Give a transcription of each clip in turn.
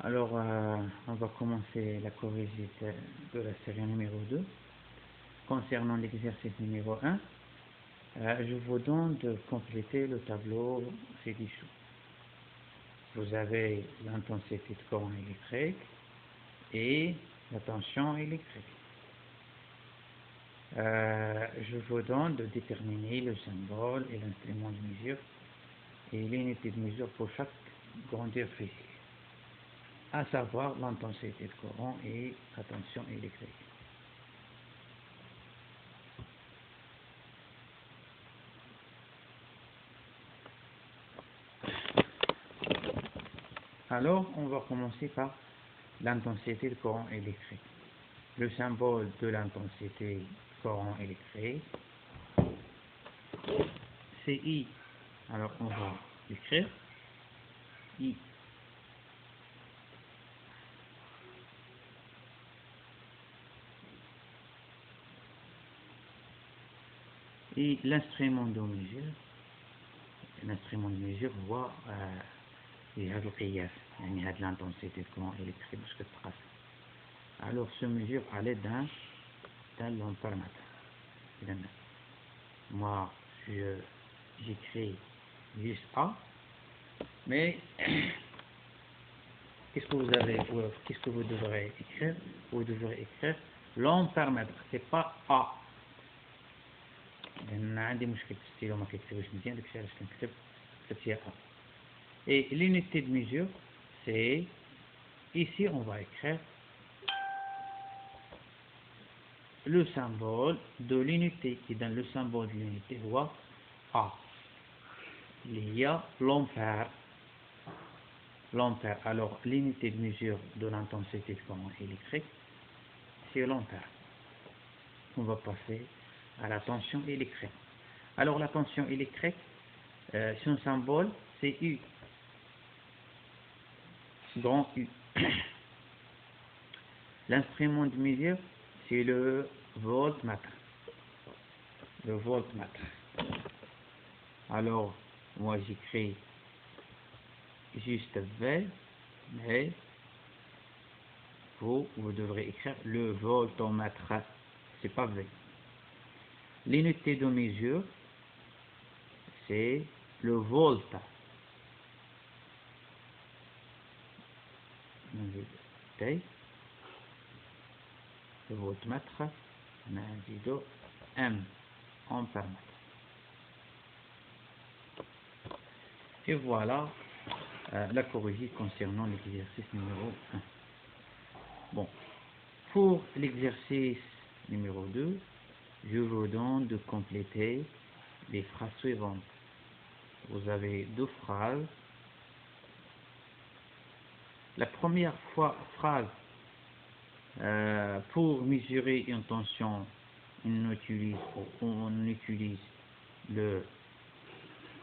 Alors, on va commencer la corrigée de la série numéro 2. Concernant l'exercice numéro 1, je vous donne de compléter le tableau ci-dessous. Vous avez l'intensité de courant électrique et la tension électrique. Je vous donne de déterminer le symbole et l'instrument de mesure et l'unité de mesure pour chaque grandeur physique, à savoir l'intensité de courant et la tension électrique. Alors, on va commencer par l'intensité de courant électrique. Le symbole de l'intensité de courant électrique, c'est I. Alors, on va écrire I. Et l'instrument de mesure, هو هذا القياس، يعني هذه l'intensité de courant électrique باش كتقاس. Alors se mesure à l'aide d'un l'ampèremètre. Moi j'écris juste A, mais qu'est-ce que vous devrez écrire? Vous devrez écrire l'ampèremètre, c'est pas A. لأن عندي مشكل في الستيلو ما كيكتبش مزيان، داكشي علاش كنكتب فيها A. Et l'unité de mesure, c'est ici on va écrire le symbole de l'unité qui donne le symbole de l'unité voit A. Il y a l'ampère. L'ampère. Alors l'unité de mesure de l'intensité de courant électrique, c'est l'ampère. On va passer à la tension électrique. Alors la tension électrique, son symbole c'est U. Grand U. L'instrument de mesure, c'est le voltmètre. Le voltmètre. Alors, moi j'écris juste V, mais vous devrez écrire le voltomètre. C'est pas V. L'unité de mesure, c'est le volt. Le voltmètre, on a un vidéo M ampèremètre. Et voilà la corrigée concernant l'exercice numéro 1. Bon, pour l'exercice numéro 2, je vous donne de compléter les phrases suivantes. Vous avez deux phrases. La première phrase, pour mesurer une tension, on utilise le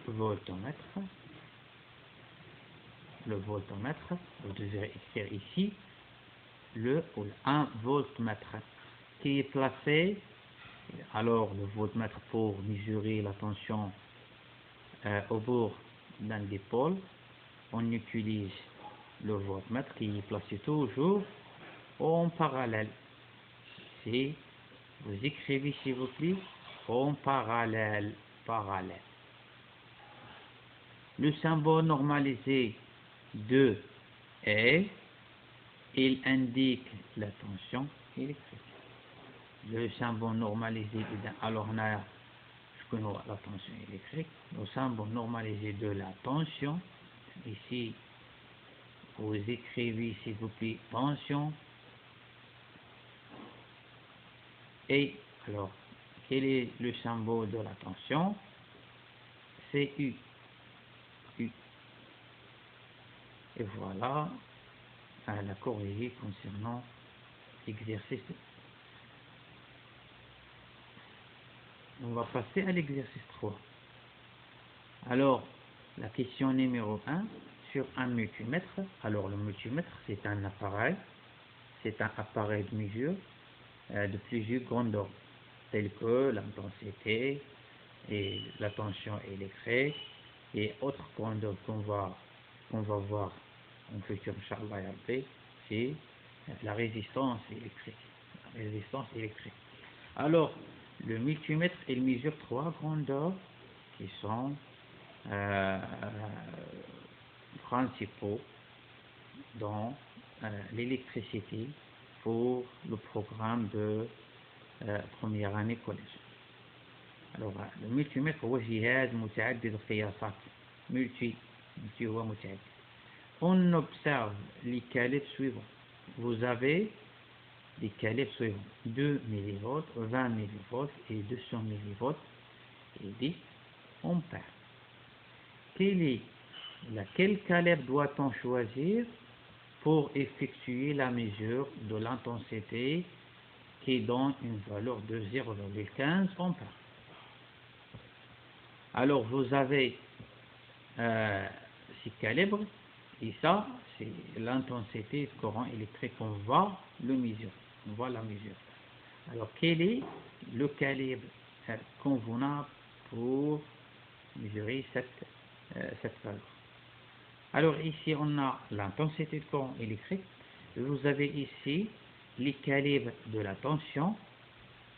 voltomètre. Le voltomètre, vous devez écrire ici un voltmètre qui est placé. Alors le voltmètre pour mesurer la tension au bord d'un dipôle, on utilise le voltmètre qui est placé toujours en parallèle. Si vous écrivez s'il vous plaît en parallèle. Le symbole normalisé de E, il indique la tension électrique. Le symbole normalisé alors on a la tension électrique. Le symbole normalisé de la tension, ici vous écrivez s'il vous plaît tension. Et alors quel est le symbole de la tension? C'est U. Et voilà la corrigée concernant l'exercice. On va passer à l'exercice 3. Alors, la question numéro 1 sur un multimètre. Alors, le multimètre, c'est un appareil de mesure de plusieurs grandeurs, telles que l'intensité et la tension électrique et autres grandeurs qu'on va voir en futur, Inch'Allah, c'est la résistance électrique. La résistance électrique. Alors, le multimètre, il mesure 3 grandeurs qui sont principaux dans l'électricité pour le programme de première année collège. Alors, le multimètre هو جهاز متعدد القياسات multi هو متعدد. On observe les calibres suivants. Vous avez les calibres suivants: 2 mV, 20 mV et 200 mV et 10 ampères. Quel calibre doit-on choisir pour effectuer la mesure de l'intensité qui donne une valeur de 0,15 ampères? Alors vous avez ces calibres, et ça c'est l'intensité de courant électrique, on va le mesurer, on va la mesurer. Alors quel est le calibre convenable pour mesurer cette valeur? Alors ici on a l'intensité de courant électrique, vous avez ici les calibres de la tension,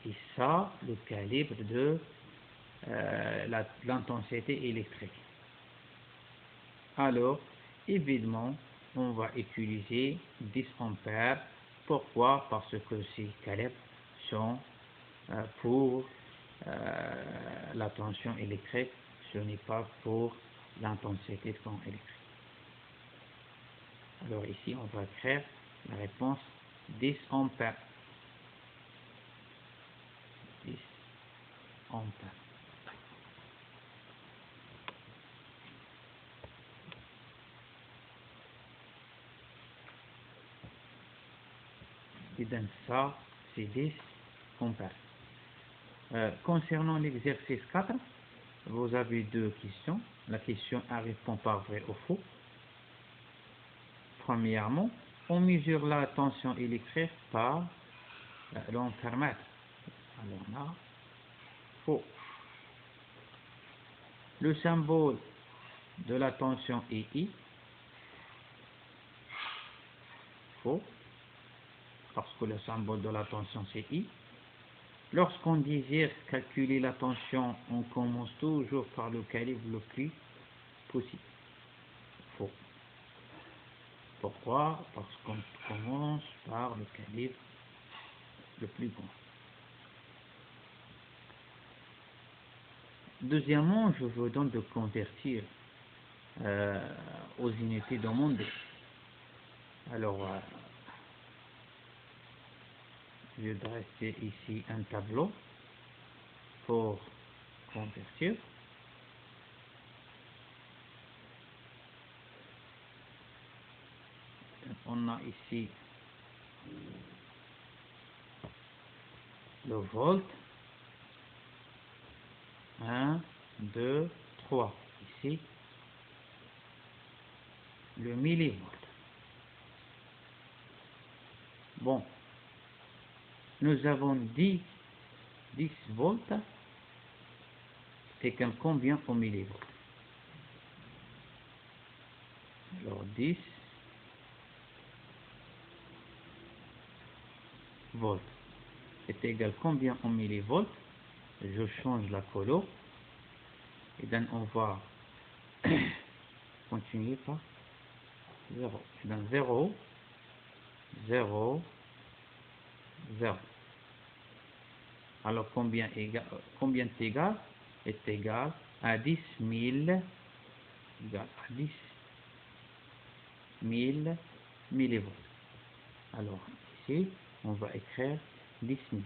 et ça le calibre de l'intensité électrique. Alors évidemment on va utiliser 10 ampères. Pourquoi? Parce que ces calibres sont pour la tension électrique, ce n'est pas pour l'intensité de courant électrique. Alors ici on va écrire la réponse 10 ampères. 10 ampères. Et donc ça c'est 10 ampères. Concernant l'exercice 4, vous avez deux questions. La question A répond par vrai ou faux. Premièrement, on mesure la tension électrique par l'ampèremètre. Alors là, faux. Le symbole de la tension est I. Faux, parce que le symbole de la tension c'est I. Lorsqu'on désire calculer la tension, on commence toujours par le calibre le plus possible. Faux. Pourquoi? Parce qu'on commence par le calibre le plus grand. Deuxièmement, je vous donne de convertir aux unités demandées. Alors, je vais dresser ici un tableau pour convertir. On a ici le volt, 1, 2, 3. Ici, le millivolt. Bon, nous avons 10 volts, c'est comme combien au millivolt? Alors 10 volts est égal combien en millivolts? Je change la couleur et donc on va continuer par 0. Et donc 0, 0, 0. Alors combien est égal? Est égal à 10 000, égal à 10 000 millivolts. Alors ici on va écrire 10 000.